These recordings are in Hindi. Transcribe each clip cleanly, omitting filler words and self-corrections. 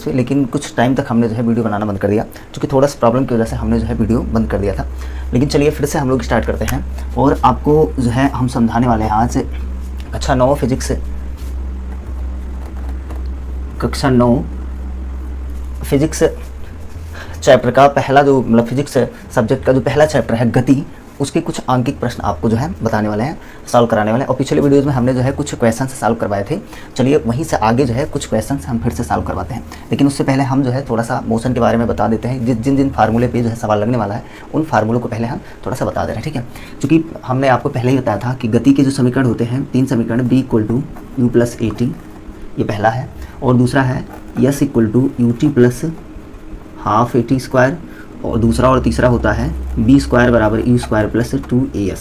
पे, लेकिन कुछ टाइम तक हमने जो है वीडियो बनाना बंद कर दिया, क्योंकि थोड़ा सा प्रॉब्लम की वजह से हमने जो है वीडियो बंद कर दिया था। लेकिन चलिए फिर से हम लोग स्टार्ट करते हैं और आपको जो है हम समझाने वाले हैं आज कक्षा 9 फिजिक्स, कक्षा 9 फिजिक्स चैप्टर का पहला जो मतलब फिजिक्स सब्जेक्ट का जो पहला चैप्टर है गति, उसके कुछ आंकिक प्रश्न आपको जो है बताने वाले हैं, सॉल्व कराने वाले हैं। और पिछले वीडियोज़ में हमने जो है कुछ क्वेश्चन सॉल्व करवाए थे, चलिए वहीं से आगे जो है कुछ क्वेश्चन हम फिर से सॉल्व करवाते हैं। लेकिन उससे पहले हम जो है थोड़ा सा मोशन के बारे में बता देते हैं। जिन जिन फार्मूले पे जो है सवाल लगने वाला है उन फार्मूलों को पहले हम थोड़ा सा बता दे रहे हैं, ठीक है। क्योंकि हमने आपको पहले ही बताया था कि गति के जो समीकरण होते हैं 3 समीकरण, b = u + at, ये पहला है, और दूसरा है s = ut + ½ at², और दूसरा और तीसरा होता है b² = u² + 2as।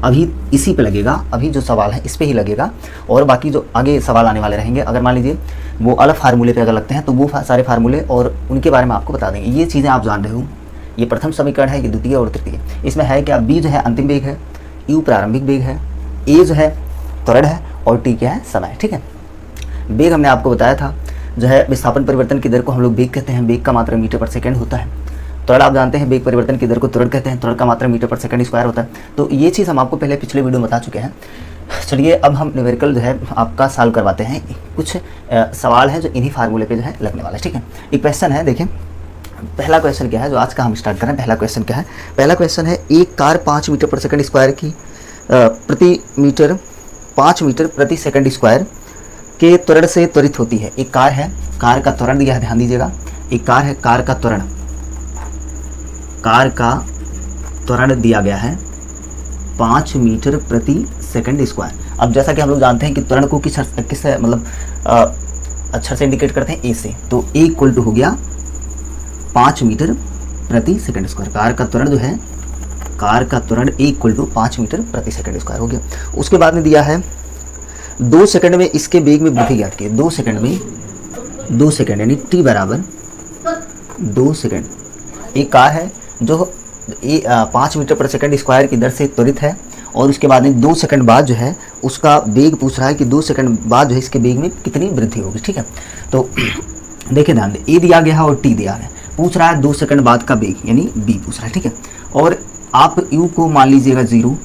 अभी इसी पे लगेगा, अभी जो सवाल है इस पे ही लगेगा, और बाकी जो आगे सवाल आने वाले रहेंगे अगर मान लीजिए वो अलग फार्मूले पे अगर लगते हैं तो वो सारे फार्मूले और उनके बारे में आपको बता देंगे। ये चीज़ें आप जान रहे हो, ये प्रथम समीकरण है, ये द्वितीय और तृतीय। इसमें है क्या, b जो है अंतिम वेग है, u प्रारंभिक वेग है, a जो है त्वरण है, और t क्या है, समय, ठीक है। वेग हमने आपको बताया था जो है विस्थापन परिवर्तन की दर को हम लोग वेग कहते हैं, वेग का मात्रा मीटर/सेकंड होता है। त्वरण आप जानते हैं वेग परिवर्तन की दर को त्वरण कहते हैं, त्वरण का मात्रा मीटर/सेकंड² होता है। तो ये चीज़ हम आपको पहले पिछले वीडियो में बता चुके हैं। चलिए अब हम न्यूमेरिकल जो है आपका सॉल्व करवाते हैं। कुछ सवाल हैं जो इन्हीं फार्मूले पे जो है लगने वाला है, ठीक है। एक क्वेश्चन है, देखें पहला क्वेश्चन क्या है जो आज का हम स्टार्ट कर रहे हैं। पहला क्वेश्चन क्या है, पहला क्वेश्चन है एक कार 5 मीटर/सेकंड² की प्रति मीटर 5 मीटर/सेकंड² के त्वरण से त्वरित होती है। एक कार है, कार का त्वरण दिया है, ध्यान दीजिएगा। एक कार है, कार का त्वरण दिया गया है 5 मीटर/सेकंड²। अब जैसा कि हम लोग जानते हैं कि त्वरण को किस मतलब अक्षर से इंडिकेट करते हैं, ए से, तो a = हो गया 5 मीटर/सेकंड²। कार का त्वरण जो है, कार का त्वरण a = 5 मीटर/सेकंड² हो गया। उसके बाद में दिया है 2 सेकंड में इसके वेग में वृद्धि ज्ञात की। 2 सेकंड में, 2 सेकंड यानी t = 2 सेकंड। एक कार है जो 5 मीटर/सेकंड² की दर से त्वरित है, और उसके बाद में 2 सेकंड बाद जो है उसका वेग पूछ रहा है कि 2 सेकंड बाद जो है इसके वेग में कितनी वृद्धि होगी, ठीक है। तो देखिए ध्यान दें, a दिया गया है और t दिया है, पूछ रहा है 2 सेकंड बाद का वेग यानी b पूछ रहा है, ठीक है। और आप u को मान लीजिएगा 0,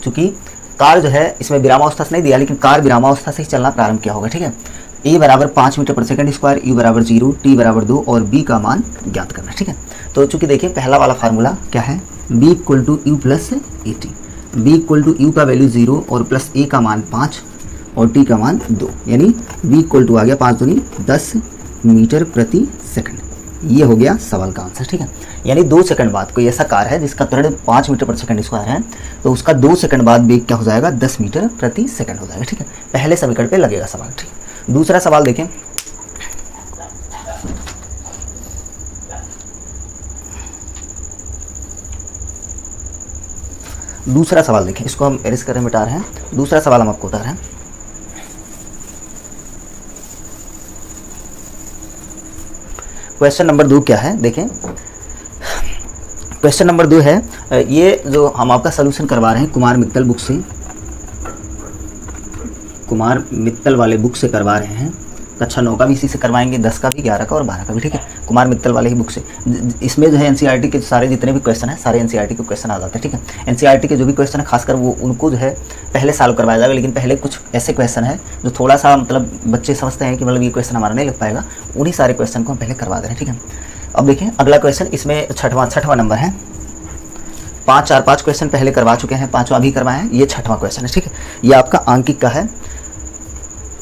चूँकि कार जो है इसमें विरामावस्था से नहीं दिया, लेकिन कार विरामावस्था से ही चलना प्रारंभ किया होगा, ठीक है। a = 5 मीटर/सेकंड², u = 0, t = 2 और b का मान ज्ञात करना, ठीक है। तो चूंकि देखिए पहला वाला फार्मूला क्या है, b = u + at। b = u का वैल्यू 0 और प्लस a का मान 5 और t का मान 2, यानी b = आ गया 5 दूनी 10 मीटर/सेकंड। ये हो गया सवाल का आंसर, ठीक है। यानी 2 सेकंड बाद कोई ऐसा कार है जिसका त्वरण 5 मीटर/सेकंड² है, तो उसका 2 सेकंड बाद वेग क्या हो जाएगा, 10 मीटर/सेकंड हो जाएगा, ठीक है। पहले समीकरण पे लगेगा सवाल, ठीक है। दूसरा सवाल देखें, दूसरा सवाल देखें, इसको हम एरेज कर रहे हैं, मिटा रहे हैं। दूसरा सवाल हम आपको बता रहे हैं। क्वेश्चन नंबर 2 क्या है, देखें। क्वेश्चन नंबर 2 है, ये जो हम आपका सलूशन करवा रहे हैं कुमार मित्तल बुक से, कुमार मित्तल वाले बुक से करवा रहे हैं। कक्षा 9 का भी इसी से करवाएंगे, 10 का भी, 11 का और 12 का भी, ठीक है। कुमार मित्तल वाले ही बुक से। इसमें जो है एनसीईआरटी के सारे जितने भी क्वेश्चन हैं, सारे एनसीईआरटी के क्वेश्चन आ जाते हैं, ठीक है। एनसीईआरटी के जो भी क्वेश्चन है खासकर वो उनको जो है पहले सॉल्व करवाया जाएगा, लेकिन पहले कुछ ऐसे क्वेश्चन है जो थोड़ा सा मतलब बच्चे समझते हैं कि मतलब ये क्वेश्चन हमारा नहीं लग पाएगा, उन्हीं सारे क्वेश्चन को हम पहले करवा दे रहे हैं, ठीक है। अब देखें अगला क्वेश्चन, इसमें छठवां नंबर है। 5 क्वेश्चन पहले करवा चुके हैं, 5वां भी करवाए हैं, ये 6वां क्वेश्चन है, ठीक है। ये आपका आंकिक का है,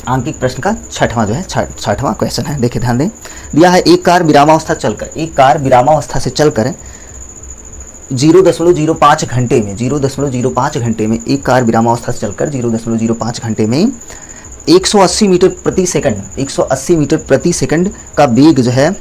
आंकिक प्रश्न का 6वां जो है 6वां क्वेश्चन है। देखिए ध्यान दें, दिया है एक कार विरामावस्था से चलकर 0.05 घंटे में, 0.05 घंटे में एक कार विरामावस्था से चलकर 0.05 घंटे में 180 मीटर/सेकंड का वेग जो है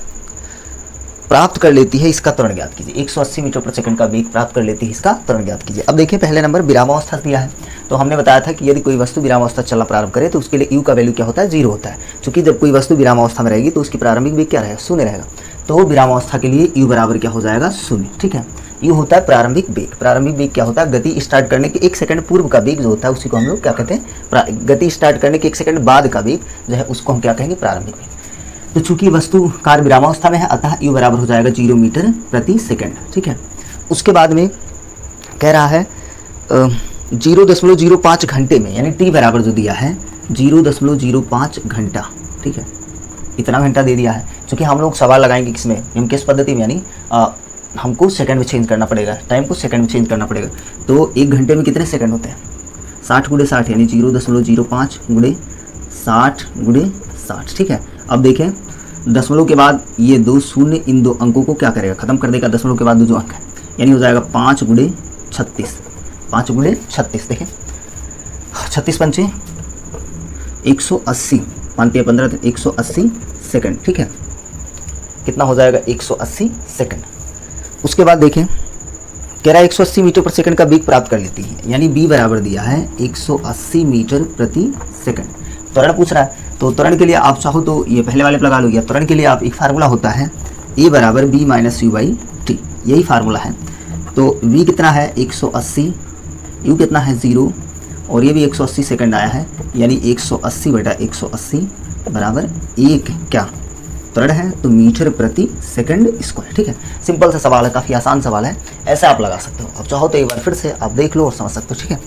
प्राप्त कर लेती है, इसका त्वरण ज्ञात कीजिए। 180 मीटर/सेकंड का वेग प्राप्त कर लेती है, इसका त्वरण ज्ञात कीजिए। अब देखिए पहले नंबर विरामावस्था दिया है, तो हमने बताया था कि यदि कोई वस्तु विरामावस्था चलना प्रारंभ करे तो उसके लिए u का वैल्यू क्या होता है, 0 होता है। क्योंकि जब कोई वस्तु विरामावस्था में रहेगी तो उसकी प्रारंभिक वेग क्या रहेगा, 0 रहेगा। तो विरामावस्था के लिए u बराबर क्या हो जाएगा, 0, ठीक है। u होता है प्रारंभिक वेग। प्रारंभिक वेग क्या होता है, गति स्टार्ट करने के 1 सेकंड पूर्व का वेग जो होता है उसी को हम लोग क्या कहते हैं, गति स्टार्ट करने के 1 सेकंड बाद का वेग जो है उसको हम क्या कहेंगे, प्रारंभिक वेग। तो चूंकि वस्तु कार विरामावस्था में है अतः u बराबर हो जाएगा 0 मीटर प्रति सेकंड। ठीक है, उसके बाद में कह रहा है 0.05 घंटे में, यानी t बराबर जो दिया है 0.05 घंटा। ठीक है, इतना घंटा दे दिया है। चूँकि हम लोग सवाल लगाएंगे किसमें, निम्नकेश पद्धति में, यानी हमको सेकंड में चेंज करना पड़ेगा, टाइम को सेकंड में चेंज करना पड़ेगा। तो 1 घंटे में कितने सेकंड होते हैं? 60 × 60 यानी 0.05 × 60 × 60। ठीक है, अब देखें दशमलव के बाद ये 2 शून्य इन 2 अंकों को क्या करेगा, खत्म कर देगा। दशमलव के बाद जो अंक है यानी हो जाएगा 5 × 36, 5 × 36। देखें 36 पंचे 180, 5 × 15 180 सेकंड। ठीक है, कितना हो जाएगा 180 सेकंड। उसके बाद देखें कह रहा है 180 मीटर पर सेकंड का वेग प्राप्त कर लेती है, यानी b बराबर दिया है 180 मीटर प्रति सेकंड। त्वरण पूछ रहा है, तो त्वरण के लिए आप चाहो तो ये पहले वाले पर लगा लो, या त्वरण के लिए आप एक फार्मूला होता है a बराबर b - u/t, यही फार्मूला है। तो v कितना है 180, u कितना है 0, और ये भी 180 सेकंड आया है, यानी 180/180 बराबर 1 क्या त्वरण है, तो मीटर प्रति सेकंड स्क्वायर। ठीक है, सिंपल सा सवाल है, काफ़ी आसान सवाल है, ऐसे आप लगा सकते हो। अब चाहो तो एक बार फिर से आप देख लो और समझ सकते हो। ठीक है,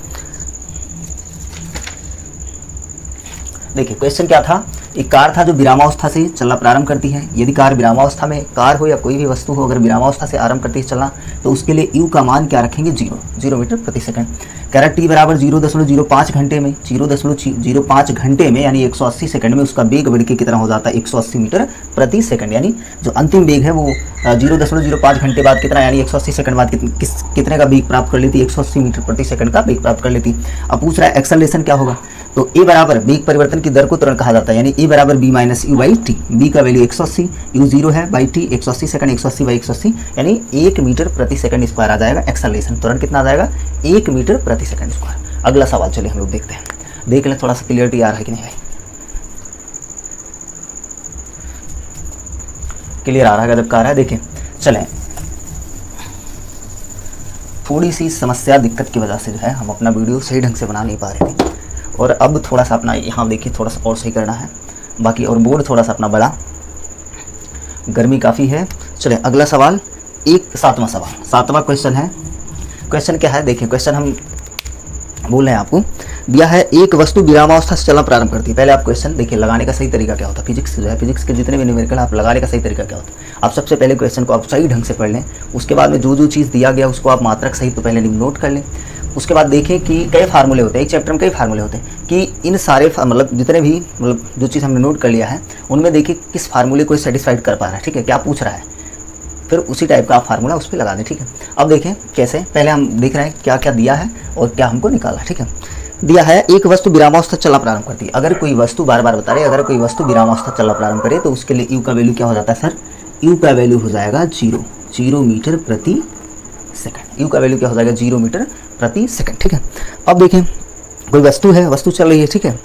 देखिए क्वेश्चन क्या था, एक कार था जो विरामावस्था से चलना प्रारंभ करती है। यदि कार विरामावस्था में, कार हो या कोई भी वस्तु हो, अगर विरामावस्था से आरंभ करती है चलना, तो उसके लिए u का मान क्या रखेंगे, 0 मीटर प्रति सेकंड। कह रहा है t बराबर 0.05 घंटे में, 0.05 घंटे में यानी 180 सेकंड में उसका वेग बढ़ के कितना हो जाता है 180 मीटर प्रति सेकंड। यानी जो अंतिम वेग है वो 0.05 घंटे बाद कितना, यानी 180 सेकंड बाद कितने का वेग प्राप्त कर लेती, 180 मीटर प्रति सेकंड का वेग प्राप्त कर लेती। अब पूछ रहा है एक्सेलरेशन क्या होगा, तो a बराबर वेग परिवर्तन की दर को त्वरण कहा जाता है, यानी a बराबर b - u/t। b का वैल्यू 180, u 0 है, बाई t 180 सेकंड, 180/180 यानी 1 मीटर प्रति सेकंड स्क्वायर आ जाएगा एक्सेलरेशन। त्वरण कितना आ जाएगा 1 मीटर प्रति सेकंड स्क्वायर। अगला सवाल चलिए हम लोग देखते हैं, देख लें थोड़ा सा क्लियरिटी आ रहा है कि नहीं भाई, क्लियर आ रहा है, गजब का आ रहा है। देखें चलें, थोड़ी सी समस्या दिक्कत की वजह से जो है हम अपना वीडियो सही ढंग से बना नहीं पा रहे थे, और अब थोड़ा सा अपना यहाँ देखिए थोड़ा सा और सही करना है बाकी, और बोर्ड थोड़ा सा अपना बड़ा, गर्मी काफ़ी है। चले अगला सवाल, एक 7वां सवाल, 7वां क्वेश्चन है। क्वेश्चन क्या है देखिए, क्वेश्चन हम बोल रहे हैं आपको दिया है, एक वस्तु विरामावस्था से चलना प्रारंभ करती है। पहले आप क्वेश्चन देखिए, लगाने का सही तरीका क्या होता है, फिजिक्स जो है, फिजिक्स के जितने भी न्यूमेरिकल आप लगाने का सही तरीका क्या होता है। आप सबसे पहले क्वेश्चन को आप सही ढंग से पढ़ लें, उसके बाद में जो जो चीज़ दिया गया उसको आप मात्रक सही तो पहले नोट कर लें। उसके बाद देखें कि कई फार्मूले होते हैं, एक चैप्टर में कई फार्मूले होते हैं, कि इन सारे मतलब जितने भी मतलब जो चीज़ हमने नोट कर लिया है उनमें देखिए किस फार्मूले को सेटिस्फाइड कर पा रहा है। ठीक है, क्या पूछ रहा है, फिर उसी टाइप का आप फार्मूला उस पर लगा दें। ठीक है, अब देखें कैसे, पहले हम देख रहे हैं क्या क्या दिया है और क्या हमको निकाला। ठीक है, दिया है एक वस्तु विरामावस्था चलना प्रारंभ करती है। अगर कोई वस्तु, बार बार बता रहे, अगर कोई वस्तु विरामावस्था चलना प्रारंभ करे तो उसके लिए u का वैल्यू क्या हो जाता है सर, u का वैल्यू हो जाएगा 0 मीटर प्रति सेकंड। u का वैल्यू क्या हो जाएगा 0 मीटर प्रति सेकंड। ठीक है, अब देखें कोई वस्तु है, वस्तु चल रही है। ठीक है,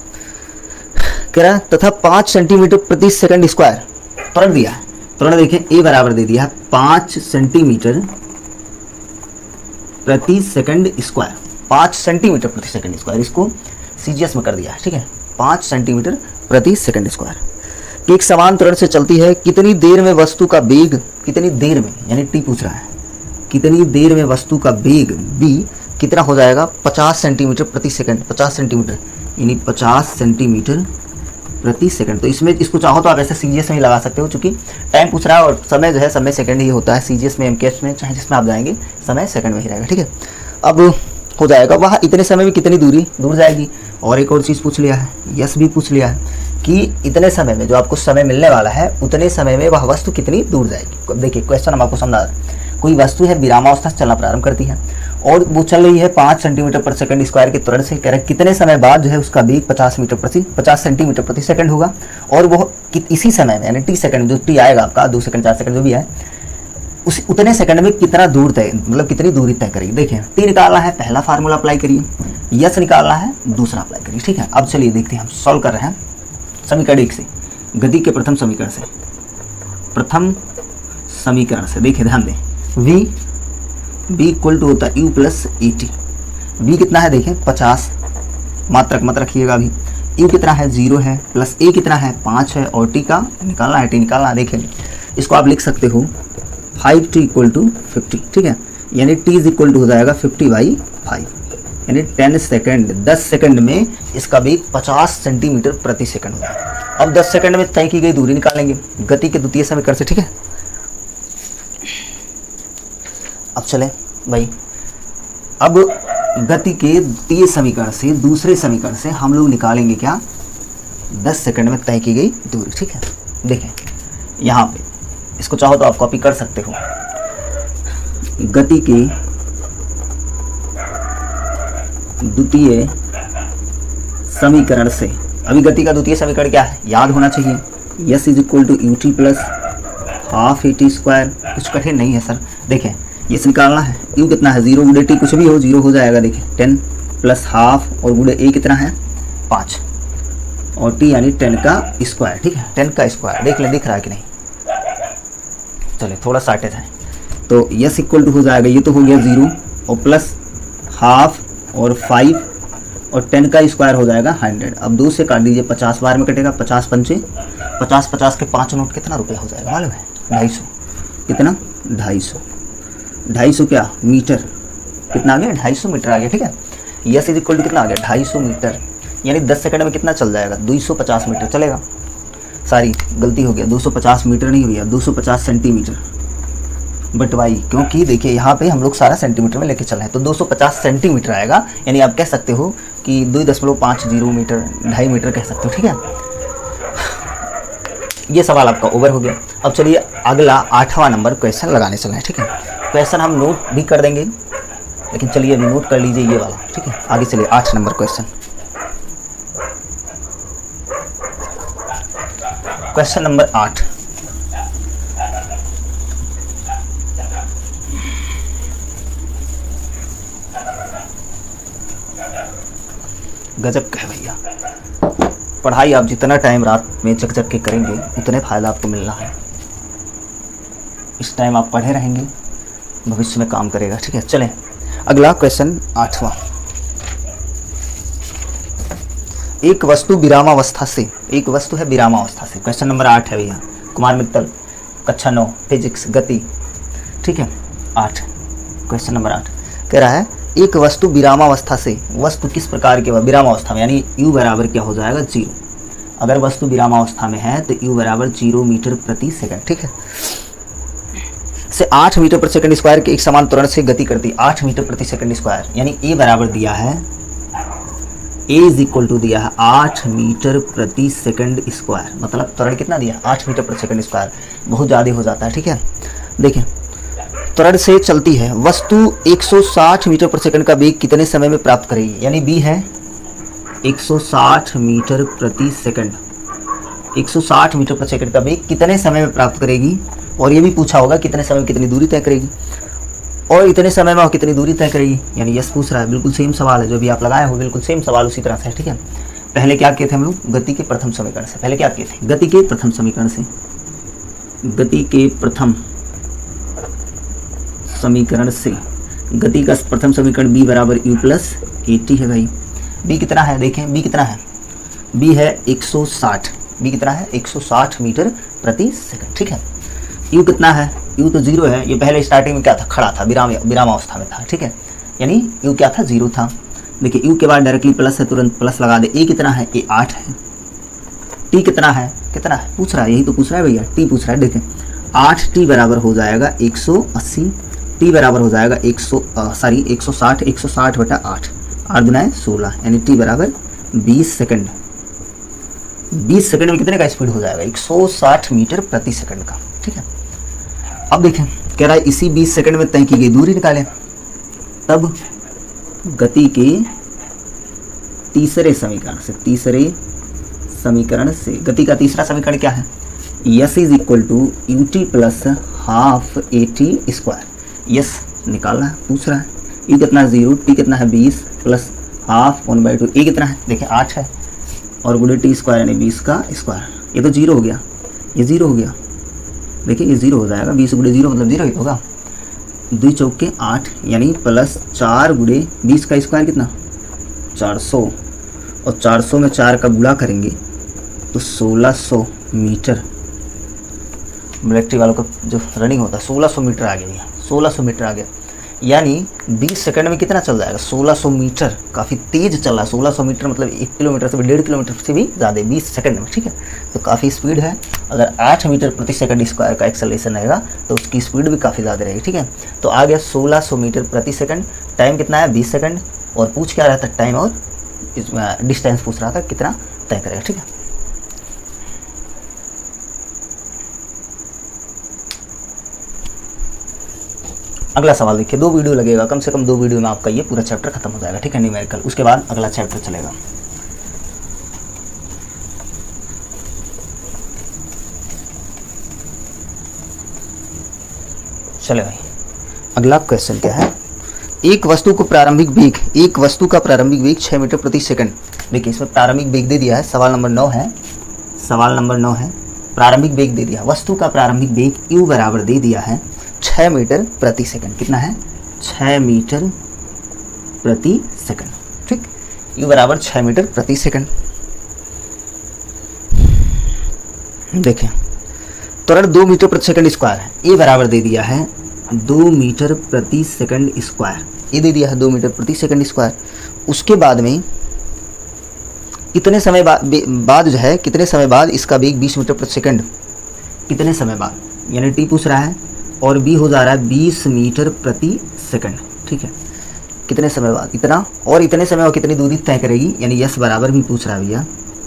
कह रहा है तथा 5 सेंटीमीटर प्रति सेकंड स्क्वायर त्वरण दिया है। त्वरण देखें a बराबर दे दिया है 5 सेंटीमीटर प्रति सेकंड स्क्वायर, 5 सेंटीमीटर प्रति सेकंड स्क्वायर, इसको CGS में कर दिया है। ठीक है, 5 सेंटीमीटर प्रति सेकंड स्क्वायर। एक समान त्वरण से चलती है, कितनी देर में वस्तु का वेग, कितनी देर में यानी t पूछ रहा है, कितनी देर में वस्तु का वेग b कितना हो जाएगा 50 सेंटीमीटर प्रति सेकंड, 50 सेंटीमीटर यानी 50 सेंटीमीटर प्रति सेकंड। तो इसमें इसको चाहो तो आप ऐसे CGS में ही लगा सकते हो, चूँकि टाइम पूछ रहा है और समय जो है समय सेकंड ही होता है CGS में, MKS में, चाहे जिसमें आप जाएंगे समय सेकंड में ही रहेगा। ठीक है, अब हो जाएगा वह इतने समय में कितनी दूर जाएगी। और एक और चीज़ पूछ लिया है, यस भी पूछ लिया है कि इतने समय में, जो आपको समय मिलने वाला है उतने समय में वह वस्तु कितनी दूर जाएगी। देखिए क्वेश्चन हम आपको समझा, कोई वस्तु है विरामावस्था से चलना प्रारंभ करती है और वो चल रही है 5 सेंटीमीटर पर सेकंड स्क्वायर के त्वरण से। कह रहे कितने समय बाद जो है उसका वेग 50 सेंटीमीटर प्रति सेकंड होगा, और वो इसी समय में यानी t सेकंड, जो t आएगा आपका 2 सेकंड 4 सेकंड जो भी है, उस उतने सेकंड में कितना दूर तय, मतलब कितनी दूरी तय करेगी। देखिए t निकालना है, पहला फार्मूला अप्लाई करिए, यस निकालना है, दूसरा अप्लाई करिए। ठीक है, अब चलिए देखते हैं, हम सॉल्व कर रहे हैं समीकरण 1 से, गति के प्रथम समीकरण से, देखिए ध्यान दें, v इक्वल टू होता है u प्लस 80। v कितना है देखें 50, मात्रक मत रखिएगा अभी, यू कितना है 0 है, प्लस ए कितना है 5 है, और टी का निकालना है, टी निकालना है। देखें इसको आप लिख सकते हो 5t इक्वल टू 50, ठीक है, यानी t इज इक्वल टू हो जाएगा 50/5, यानी 10 सेकेंड, 10 सेकेंड में इसका वेग 50 सेंटीमीटर प्रति सेकंड होगा। अब 10 सेकंड में तय की गई दूरी निकालेंगे गति के द्वितीय समीकरण से, ठीक है। अब चले भाई, अब गति के द्वितीय समीकरण से, दूसरे समीकरण से हम लोग निकालेंगे क्या, 10 सेकंड में तय की गई दूरी, ठीक है। देखें यहाँ पे इसको चाहो तो आप कॉपी कर सकते हो। गति के द्वितीय समीकरण से, अभी गति का द्वितीय समीकरण क्या है याद होना चाहिए, s is equal to u t plus half a t square. कुछ कठिन नहीं है सर, देखें ये निकालना है, यू कितना है 0 गुणे टी, कुछ भी हो 0 हो जाएगा। देखिए 10 प्लस हाफ और गुणे ए कितना है 5 और टी यानी 10 का स्क्वायर, ठीक है, 10 का स्क्वायर। देख लें दिख रहा है कि नहीं, चलिए थोड़ा साटे जाए तो यस इक्वल टू हो जाएगा, ये तो हो गया 0 और प्लस हाफ और 5 और 10 का स्क्वायर हो जाएगा 100। अब 2 से काट दीजिए, 50 बार में कटेगा, 50 पंचे 50, 50 के 5 नोट कितना रुपया हो जाएगा मालूम है, 250। कितना 250 क्या मीटर, कितना आ गया 250 मीटर आ गया, ठीक है। यस इज इक्वल टू कितना आ गया 250 मीटर, यानी 10 सेकंड में कितना चल जाएगा 250 मीटर चलेगा। सारी गलती हो गया, 250 मीटर नहीं भैया 250 सेंटीमीटर, बट भाई क्योंकि देखिए यहाँ पे हम लोग सारा सेंटीमीटर में लेके चल रहे हैं तो 250 सेंटीमीटर आएगा, यानी आप कह सकते हो कि 2.50 मीटर, 2.5 मीटर कह सकते हो, ठीक है। ये सवाल आपका ओवर हो गया। अब चलिए अगला 8वां नंबर क्वेश्चन लगाने चल रहे हैं, ठीक है। क्वेश्चन हम नोट भी कर देंगे, लेकिन चलिए अभी नोट कर लीजिए ये वाला, ठीक है। आगे चलिए 8 नंबर क्वेश्चन, क्वेश्चन नंबर 8। गजब का है भैया, पढ़ाई आप जितना टाइम रात में जग जग के करेंगे उतने फायदा आपको मिलना है। इस टाइम आप पढ़े रहेंगे, भविष्य में काम करेगा, ठीक है। चलें अगला क्वेश्चन 8वां। एक वस्तु विरामावस्था से, एक वस्तु है विरामावस्था से, क्वेश्चन नंबर 8 है भैया, कुमार मित्तल कक्षा 9 फिजिक्स गति, ठीक है। 8 क्वेश्चन नंबर 8 कह रहा है एक वस्तु विरामावस्था से, वस्तु किस प्रकार के विरामावस्था में, यानी u बराबर क्या हो जाएगा 0। अगर वस्तु विरामावस्था में है तो u बराबर 0 मीटर प्रति सेकंड, ठीक है, से 8 मीटर प्रति सेकंड स्क्वायर के एक समान त्वरण से गति करती, 8 मीटर प्रति सेकंड स्क्वायर, यानी a बराबर दिया है, a इज इक्वल टू दिया है 8 मीटर प्रति सेकंड स्क्वायर, मतलब त्वरण कितना दिया 8 मीटर प्रति सेकंड स्क्वायर, बहुत ज़्यादा हो जाता है, ठीक है। देखिए त्वरण से चलती है वस्तु 160 मीटर प्रति सेकंड का वेग कितने समय में प्राप्त करेगी, यानी b है 160 मीटर प्रति सेकंड, 160 मीटर प्रति सेकंड का वेग कितने समय में प्राप्त करेगी, और ये भी पूछा होगा कितने समय में कितनी दूरी तय करेगी, और इतने समय में कितनी दूरी तय करेगी, यानी यस पूछ रहा है। बिल्कुल सेम सवाल है जो भी आप लगाए हो, बिल्कुल सेम सवाल उसी तरह से है, ठीक है। पहले क्या किए थे हम लोग गति के प्रथम समीकरण से, पहले क्या किए थे गति के प्रथम समीकरण से, गति के प्रथम समीकरण से, गति का प्रथम समीकरण b बराबर u प्लस ए टी है भाई। b कितना है देखें, b कितना है, b है 160, b कितना है 160 मीटर प्रति सेकंड, ठीक है। u कितना है, u तो 0 है, ये पहले स्टार्टिंग में क्या था खड़ा था, विरामावस्था में था, ठीक है, यानी u क्या था 0 था। देखिए u के बाद डायरेक्टली प्लस है, तुरंत प्लस लगा दे। a कितना है, a 8 है। t कितना है, कितना है पूछ रहा है, यही तो पूछ रहा है भैया, t पूछ रहा है। देखें 8t बराबर हो जाएगा 180, t बराबर हो जाएगा 160, 160 बटा 8, 8 गुना 16, यानी t बराबर 20 सेकंड। 20 सेकंड में कितने का स्पीड हो जाएगा 160 मीटर प्रति सेकंड का, ठीक है। अब देखें कह रहा है इसी 20 सेकंड में तय की गई दूरी निकालें, तब गति के तीसरे समीकरण से, गति का तीसरा समीकरण क्या है, s is equal to u t plus half a t square. S निकालना है, पूछ रहा है। ई कितना है 0, टी कितना है 20 प्लस हाफ 1/2, ए कितना है देखिए 8 है, और गुणे टी स्क्वायर यानी 20 का स्क्वायर। ये तो 0 हो गया, ये 0 हो गया, देखिए ये 0 हो जाएगा, 20 गुणे 0 मतलब 0 ही होगा। 2 चौके 8 यानी प्लस 4 गुणे 20 का स्क्वायर कितना 400, और 400 में 4 का गुणा करेंगे तो 1600 मीटर मिलिट्री वालों का जो रनिंग होता है 1600 मीटर आ गया भैया, 1600 मीटर आ गया। यानी 20 सेकंड में कितना चल जाएगा 1600 मीटर, काफ़ी तेज़ चल रहा है। 1600 मीटर मतलब 1 किलोमीटर से भी 1.5 किलोमीटर से भी ज़्यादा 20 सेकंड में, ठीक है। तो काफ़ी स्पीड है। अगर 8 मीटर प्रति सेकंड स्क्वायर का एक्सेलरेशन रहेगा तो उसकी स्पीड भी काफ़ी ज़्यादा रहेगी, ठीक है। तो आ गया 1600 मीटर प्रति सेकंड। टाइम कितना है 20 सेकंड। और पूछ क्या रहा था, टाइम और डिस्टेंस पूछ रहा था कितना तय करेगा, ठीक है। अगला सवाल देखिए, 2 वीडियो लगेगा, कम से कम 2 वीडियो में आपका ये पूरा चैप्टर खत्म हो जाएगा, ठीक है, न्यूमेरिकल। उसके बाद अगला चैप्टर चलेगा। चले भाई, अगला क्वेश्चन क्या है। एक वस्तु का प्रारंभिक वेग 6 मीटर प्रति सेकंड। देखिए इसमें प्रारंभिक वेग दे दिया है, सवाल नंबर 9 है, प्रारंभिक वेग दे दिया, वस्तु का प्रारंभिक वेग u बराबर दे दिया है 6 मीटर प्रति सेकंड। कितना है 6 मीटर प्रति सेकंड, ठीक। u बराबर 6 मीटर प्रति सेकंड। देखें त्वरण 2 मीटर प्रति सेकंड स्क्वायर है। ए बराबर दे दिया है 2 मीटर प्रति सेकंड स्क्वायर, ये दे दिया है 2 मीटर प्रति सेकंड स्क्वायर। उसके बाद में कितने समय बाद जो है, कितने समय बाद इसका वेग 20 मीटर प्रति सेकंड, कितने समय बाद, यानी टी पूछ रहा है और बी हो जा रहा है 20 मीटर प्रति सेकंड, ठीक है। कितने समय बाद, इतना और इतने समय और कितनी दूरी तय करेगी, यानी यस बराबर भी पूछ रहा है भैया,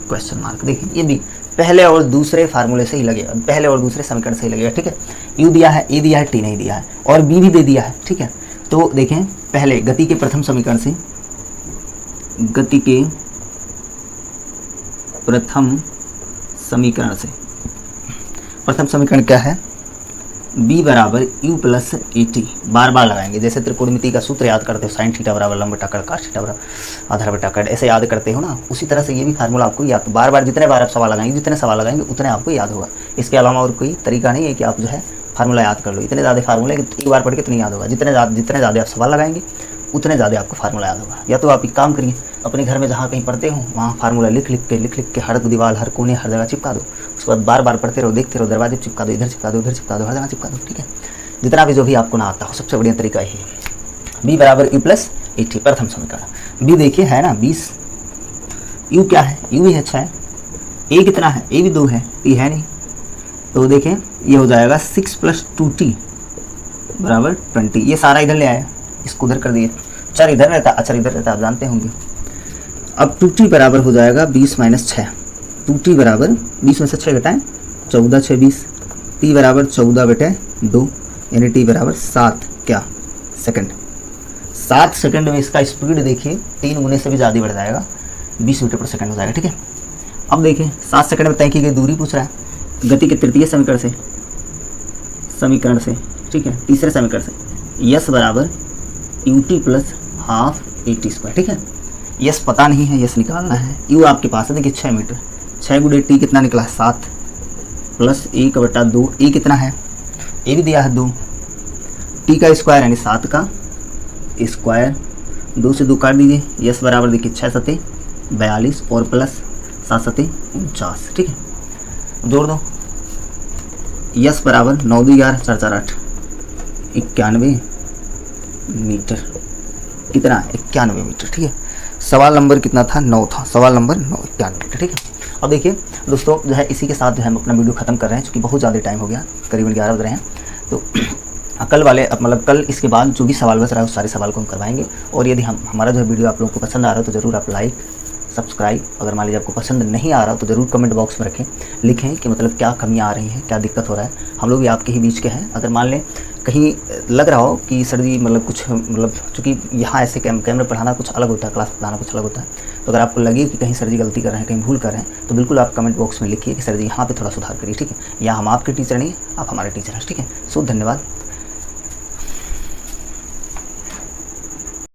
क्वेश्चन मार्क। देखिए ये भी पहले और दूसरे फार्मूले से ही लगेगा, पहले और दूसरे समीकरण से ही लगेगा, ठीक है। यू दिया है, ए दिया है, टी नहीं दिया है, और बी भी दे दिया है, ठीक है। तो देखें पहले गति के प्रथम समीकरण से, गति के प्रथम समीकरण क्या है, b बराबर u प्लस ए टी, बार बार लगाएंगे। जैसे त्रिकोणमिति का सूत्र याद करते हो, साइन थीटा बराबर लंब बटा कट, cos थीटा बराबर आधार बटा कट, ऐसे याद करते हो ना, उसी तरह से ये भी फार्मूला आपको याद, बार बार जितने बार आप सवाल लगाएंगे उतने आपको याद होगा। इसके अलावा और कोई तरीका नहीं है कि आप जो है फार्मूला याद कर लो। इतने ज़्यादा फार्मूले कि एक बार पढ़ के तो नहीं याद होगा, जितने ज़्यादा आप सवाल लगाएंगे उतने ज़्यादा आपको फार्मूला याद होगा। या तो आप एक काम करिए, अपने घर में जहाँ कहीं पढ़ते हो वहाँ फार्मूला लिख लिख के हर दीवार, हर कोने, हर जगह चिपका दो। उसके बाद बार बार पढ़ते रहो, देखते रहो, दरवाजे चिपका दो, इधर चिपका दो, उधर चिपका दो, हर जगह चिपका दो, ठीक है। जितना भी जो भी आपको ना आता हो, सबसे बढ़िया तरीका यही है। बी बराबर यू प्लस ए टी, प्रथम समीकरण। बी देखिए है ना 20, यू क्या है, यू भी अच्छा है, ए कितना है, ए भी 2 है, टी है नहीं, तो देखें ये हो जाएगा 6 + 2t बराबर 20। ये सारा इधर ले आया, इसको उधर कर दिए, चर इधर रहता, अचर इधर रहता, आप जानते होंगे। अब 2t बराबर हो जाएगा 20 - 6, 2t बराबर 20 में से 6 घटाएं 14 × 6 = 20, t बराबर 14/2, यानी t बराबर 7 क्या सेकंड। 7 सेकंड में इसका स्पीड देखिए 3 गुने से भी ज़्यादा बढ़ जाएगा, 20 मीटर प्रति सेकंड हो जाएगा, ठीक है। अब देखिए 7 सेकंड में तय की गई दूरी पूछ रहा है, गति के तृतीय समीकरण से, ठीक है, तीसरे समीकरण से, यस बराबर ut प्लस हाफ at², ठीक है। यस पता नहीं है, यस निकालना है। यू आपके पास है, देखिए 6 मीटर, 6 × t कितना निकला 7 प्लस 1/2, ए कितना है, ए भी दिया है 2, टी का स्क्वायर यानी 7 का स्क्वायर, 2 से 2 काट दीजिए, यस बराबर देखिए 6 × 7 = 42 और प्लस 7 × 7 = 49, ठीक है। जोड़ दो, यस बराबर 9 × 2 = 11, 4 × 4 = 8, 91 मीटर, कितना 91 मीटर, ठीक है। सवाल नंबर कितना था, 9 था, सवाल नंबर 9, 91 मीटर, ठीक है। अब देखिए दोस्तों जो है इसी के साथ जो है हम अपना वीडियो खत्म कर रहे हैं, क्योंकि बहुत ज़्यादा टाइम हो गया, करीबन 11 बज रहे हैं। तो कल वाले मतलब कल इसके बाद जो भी सवाल बच रहा है उस सारे सवाल को हम करवाएंगे। और यदि हमारा जो वीडियो आप लोगों को पसंद आ रहा है तो ज़रूर आप लाइक सब्सक्राइब, अगर मान लीजिए आपको पसंद नहीं आ रहा तो ज़रूर कमेंट बॉक्स में लिखें कि मतलब क्या कमियां आ रही हैं, क्या दिक्कत हो रहा है। हम लोग भी आपके ही बीच के हैं। अगर मान लें कहीं लग रहा हो कि सर जी मतलब कुछ मतलब चूँकि यहाँ ऐसे कैमरे पढ़ाना कुछ अलग होता है, क्लास पढ़ाना कुछ अलग होता है, तो अगर आपको लगे कि कहीं सर जी गलती कर रहे हैं, कहीं भूल कर रहे हैं, तो बिल्कुल आप कमेंट बॉक्स में लिखिए कि सर जी यहाँ पे थोड़ा सुधार करिए, ठीक है। या हम आपके टीचर नहीं, आप हमारे टीचर हैं, ठीक है। सो धन्यवाद।